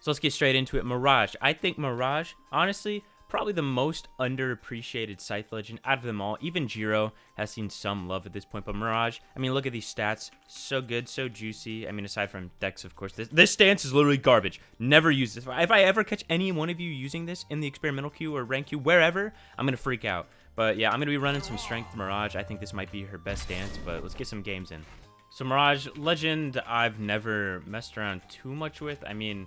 So let's get straight into it. Mirage. I think Mirage, honestly, probably the most underappreciated Scythe legend out of them all. Even Jiro has seen some love at this point, but Mirage, I mean, look at these stats. So good, so juicy. I mean, aside from Dex, of course. This stance is literally garbage. Never use this. If I ever catch any one of you using this in the experimental queue or rank queue, wherever, I'm going to freak out. But yeah, I'm going to be running some strength Mirage. I think this might be her best stance, but let's get some games in. So Mirage, legend I've never messed around too much with. I mean,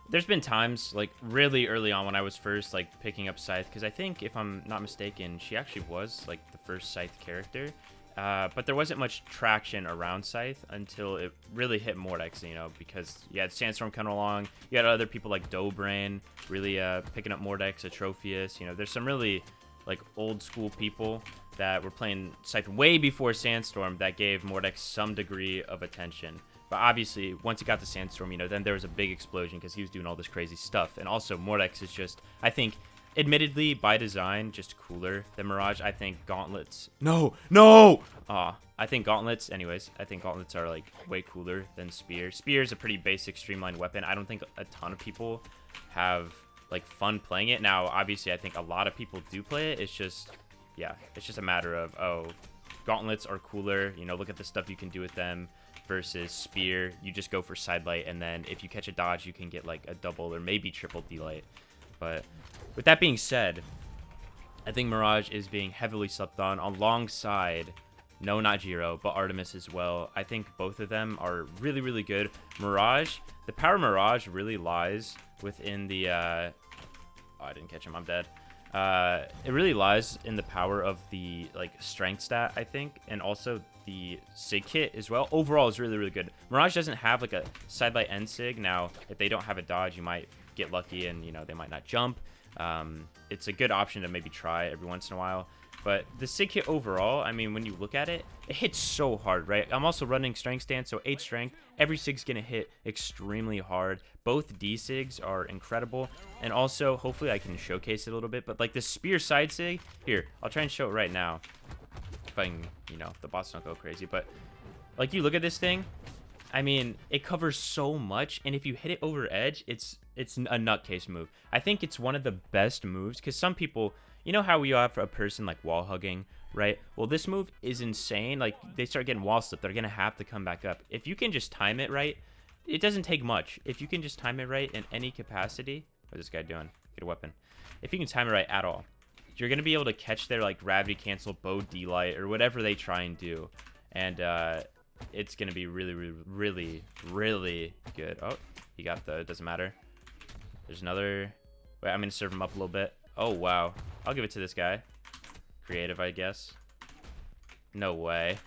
there's been times, like, really early on when I was first, like, picking up Scythe, because I think, if I'm not mistaken, she actually was, like, the first Scythe character, but there wasn't much traction around Scythe until it really hit Mordex, you know, because you had Sandstorm coming along, you had other people like Dobrain really picking up Mordex, Atrophius, you know, there's some really, like, old school people that were playing Scythe way before Sandstorm that gave Mordex some degree of attention. But obviously, once he got to Sandstorm, you know, then there was a big explosion because he was doing all this crazy stuff. And also, Mordex is just, I think, admittedly, by design, just cooler than Mirage. I think Gauntlets... No! I think Gauntlets, anyways, I think Gauntlets are, like, way cooler than Spear. Spear is a pretty basic, streamlined weapon. I don't think a ton of people have, like, fun playing it. Now, obviously, I think a lot of people do play it. It's just, yeah, it's just a matter of, oh, Gauntlets are cooler. You know, look at the stuff you can do with them. Versus Spear, you just go for sidelight, and then if you catch a dodge, you can get like a double or maybe triple delight. But with that being said, I think Mirage is being heavily slept on alongside, no, not Jiro, but Artemis as well. I think both of them are really, really good. Mirage, the power of Mirage really lies within the, oh, I didn't catch him, I'm dead. It really lies in the power of the, like, strength stat, I think, and also the sig kit as well. Overall is really, really good. Mirage doesn't have, like, a sidelight end sig. Now, if they don't have a dodge, you might get lucky and, you know, they might not jump. It's a good option to maybe try every once in a while. But the sig kit overall, I mean, when you look at it, it hits so hard, right? I'm also running strength stance, so 8 strength. Every sig's going to hit extremely hard. Both D-sigs are incredible. And also, hopefully I can showcase it a little bit. But, like, the spear side sig, here, I'll try and show it right now. If I can, you know, the bots don't go crazy. But, like, you look at this thing, I mean, it covers so much. And if you hit it over edge, it's a nutcase move. I think it's one of the best moves because some people... You know how we have a person like wall hugging, right? Well, this move is insane. Like, they start getting wall slipped, they're going to have to come back up. If you can just time it right, it doesn't take much. If you can just time it right in any capacity... What's this guy doing? Get a weapon. If you can time it right at all, you're going to be able to catch their, like, gravity cancel, bow D-light, or whatever they try and do. And it's going to be really, really, really, really good. Oh, he got the... It doesn't matter. There's another... Wait, I'm going to serve him up a little bit. Oh, wow. I'll give it to this guy. Creative, I guess. No way.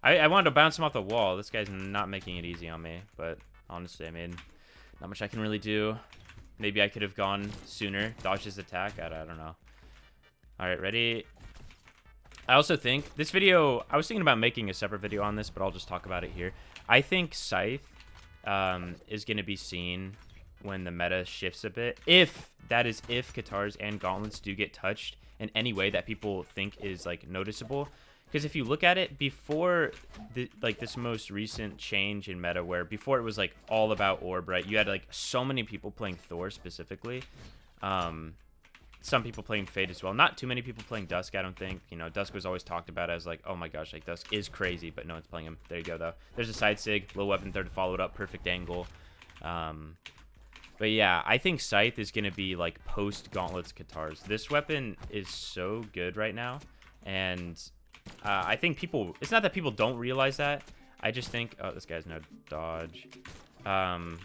I wanted to bounce him off the wall. This guy's not making it easy on me. But honestly, I mean, not much I can really do. Maybe I could have gone sooner. Dodged his attack. I don't know. All right, ready? I also think this video... I was thinking about making a separate video on this, but I'll just talk about it here. I think Scythe is going to be seen... when the meta shifts a bit, if Katars and Gauntlets do get touched in any way that people think is, like, noticeable. Because if you look at it, before this most recent change in meta, where before it was, like, all about Orb, right? You had, like, so many people playing Thor specifically. Some people playing Fade as well. Not too many people playing Dusk, I don't think. You know, Dusk was always talked about as, like, oh my gosh, like, Dusk is crazy, but no one's playing him. There you go, though. There's a side sig, low weapon third to follow it up, perfect angle. But yeah, I think Scythe is going to be, like, post-Gauntlets Katars. This weapon is so good right now. And I think people... It's not that people don't realize that. I just think... Oh, this guy's no dodge. I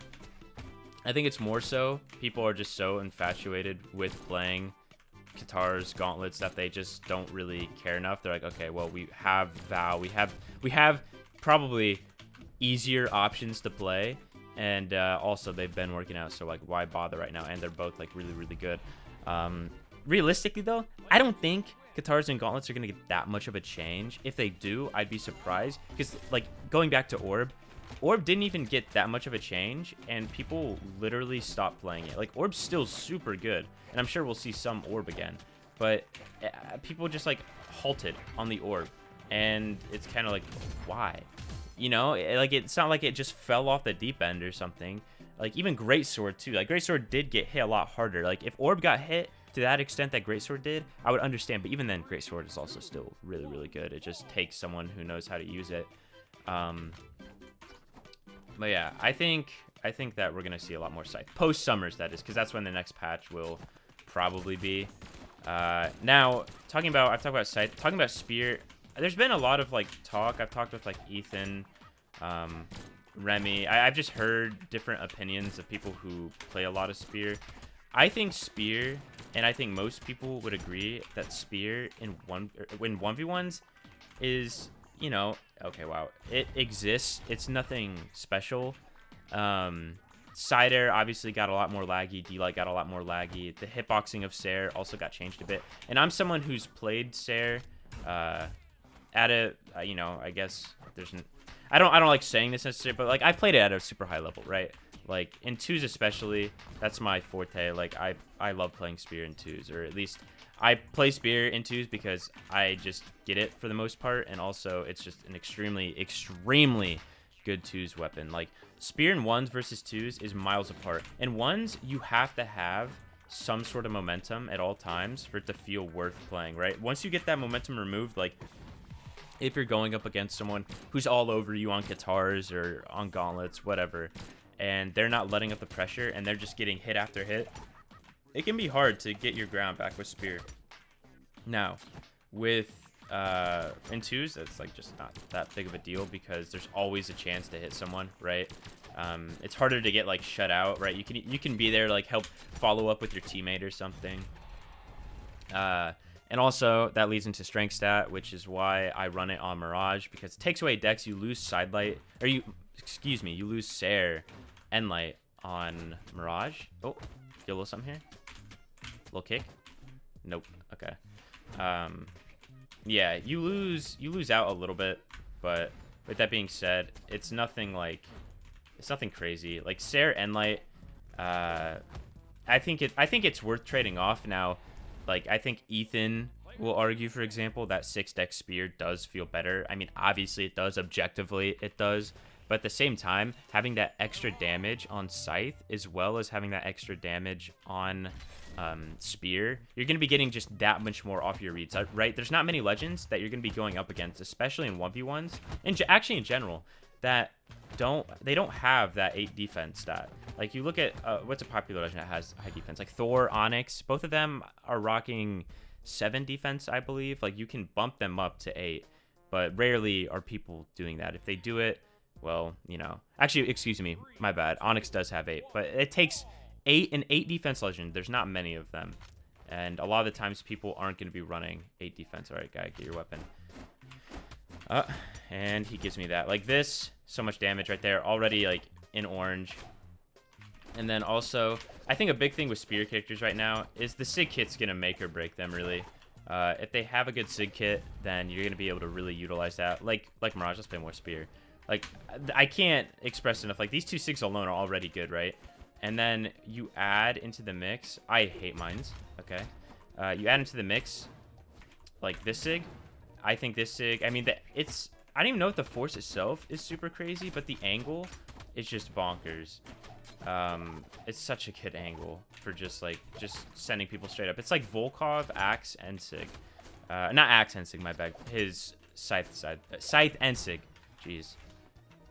think it's more so people are just so infatuated with playing Katars, Gauntlets, that they just don't really care enough. They're like, okay, well, we have Vow. We have probably easier options to play. And also, they've been working out, so, like, why bother right now? And they're both, like, really, really good. Realistically, though, I don't think Katars and Gauntlets are going to get that much of a change. If they do, I'd be surprised. Because, like, going back to Orb didn't even get that much of a change, and people literally stopped playing it. Like, Orb's still super good, and I'm sure we'll see some Orb again. But people just, like, halted on the Orb, and it's kind of like, why? You know, like, it's not like it just fell off the deep end or something. Like, even Greatsword, too. Like, Greatsword did get hit a lot harder. Like, if Orb got hit to that extent that Greatsword did, I would understand. But even then, Greatsword is also still really, really good. It just takes someone who knows how to use it. But yeah, I think that we're going to see a lot more Scythe. Post-Summers, that is, because that's when the next patch will probably be. Now, I've talked about Scythe. Talking about Spear, there's been a lot of, like, talk. I've talked with, like, Ethan, Remy. I've just heard different opinions of people who play a lot of Spear. I think Spear, and I think most people would agree that Spear in 1v1s is, you know, okay, wow. It exists. It's nothing special. Cider obviously got a lot more laggy. D-Light got a lot more laggy. The hitboxing of Sair also got changed a bit. And I'm someone who's played Sair at a, you know, I guess there's I don't like saying this necessarily, but like I've played it at a super high level, right? Like in 2s especially, that's my forte. Like I love playing Spear in 2s, or at least I play Spear in 2s because I just get it for the most part, and also it's just an extremely good 2s weapon. Like Spear in 1s versus 2s is miles apart. In 1s, you have to have some sort of momentum at all times for it to feel worth playing, right? Once you get that momentum removed, like if you're going up against someone who's all over you on guitars or on gauntlets, whatever, and they're not letting up the pressure and they're just getting hit after hit, it can be hard to get your ground back with Spear. Now, with in 2s, that's like just not that big of a deal because there's always a chance to hit someone, right? It's harder to get like shut out, right? You can be there to like help follow up with your teammate or something. And also that leads into strength stat, which is why I run it on Mirage, because it takes away Dex. You lose Sidelight, or you lose Sair and Light on Mirage. Oh, get a little something here. Little kick. Nope. Okay. Yeah, you lose out a little bit, but with that being said, it's nothing crazy. Like Sair and Light, I think it's worth trading off. Now, like I think Ethan will argue, for example, that 6 Dex Spear does feel better. I mean, obviously it does, objectively it does, but at the same time, having that extra damage on Scythe as well as having that extra damage on Spear, you're going to be getting just that much more off your reads, right? There's not many legends that you're going to be going up against, especially in 1v1s, and actually in general, that don't have that 8 defense stat. Like you look at what's a popular legend that has high defense, like Thor, Onyx, both of them are rocking 7 defense, I believe. Like you can bump them up to 8, but rarely are people doing that. If they do it, well, you know, actually, excuse me, my bad, Onyx does have 8, but it takes an 8 defense legend. There's not many of them, and a lot of the times people aren't going to be running 8 defense. All right, guy, get your weapon. And he gives me that. Like this, so much damage right there, already like in orange. And then also, I think a big thing with Spear characters right now is the Sig kit's going to make or break them, really. If they have a good Sig kit, then you're going to be able to really utilize that. Like Mirage, let's play more Spear. Like, I can't express enough. Like, these 2 Sigs alone are already good, right? And then you add into the mix, I hate mines, okay? You add into the mix, like this Sig. I think this Sig, I mean, I don't even know if the force itself is super crazy, but the angle is just bonkers. It's such a good angle for just sending people straight up. It's like Volkov, Axe, and Sig. Not Axe and Sig, my bad. His Scythe and Sig. Jeez.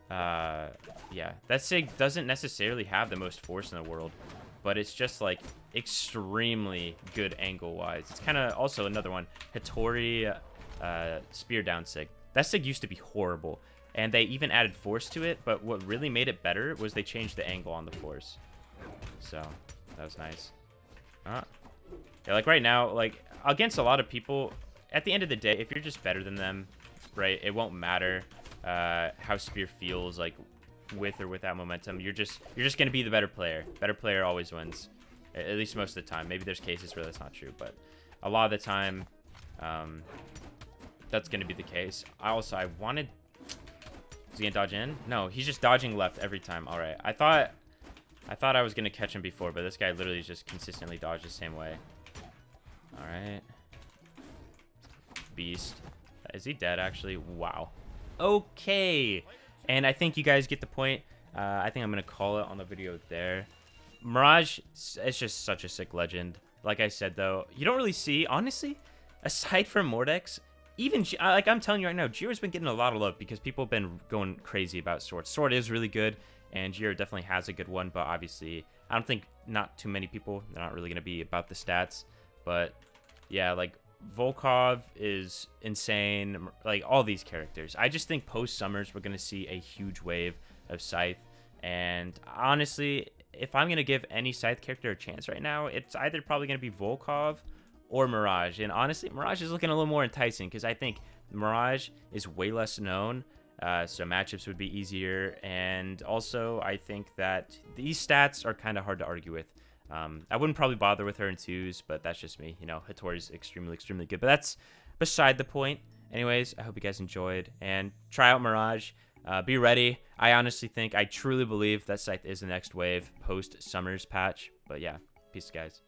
Yeah, that Sig doesn't necessarily have the most force in the world, but it's just like extremely good angle-wise. It's kind of also another one, Hattori, Spear down Sig. That Sig used to be horrible, and they even added force to it, but what really made it better was they changed the angle on the force. So that was nice. Yeah, like right now, like against a lot of people, at the end of the day, if you're just better than them, right, it won't matter how Spear feels, like with or without momentum. You're just gonna be the better player. Better player always wins, at least most of the time. Maybe there's cases where that's not true, but a lot of the time, that's gonna be the case. I wanted. Is he gonna dodge in? No, he's just dodging left every time. All right, I thought I was gonna catch him before, but this guy literally just consistently dodged the same way. All right, beast. Is he dead actually? Wow. Okay, and I think you guys get the point. I think I'm going to call it on the video there. Mirage, it's just such a sick legend. Like I said, though, you don't really see, honestly, aside from Mordex, even, like I'm telling you right now, Jiro's been getting a lot of love because people have been going crazy about Sword. Sword is really good, and Jiro definitely has a good one, but obviously, I don't think not too many people, they're not really going to be about the stats. But, yeah, like, Volkov is insane, like, all these characters. I just think post-Summers, we're going to see a huge wave of Scythe, and honestly, if I'm going to give any Scythe character a chance right now, it's either probably going to be Volkov or Mirage. And honestly, Mirage is looking a little more enticing because I think Mirage is way less known, so matchups would be easier. And also, I think that these stats are kind of hard to argue with. I wouldn't probably bother with her in 2s, but that's just me. You know, Hattori's extremely, extremely good. But that's beside the point. Anyways, I hope you guys enjoyed. And try out Mirage. Be ready. I honestly think, I truly believe that Scythe is the next wave post-Summers patch. But yeah, peace, guys.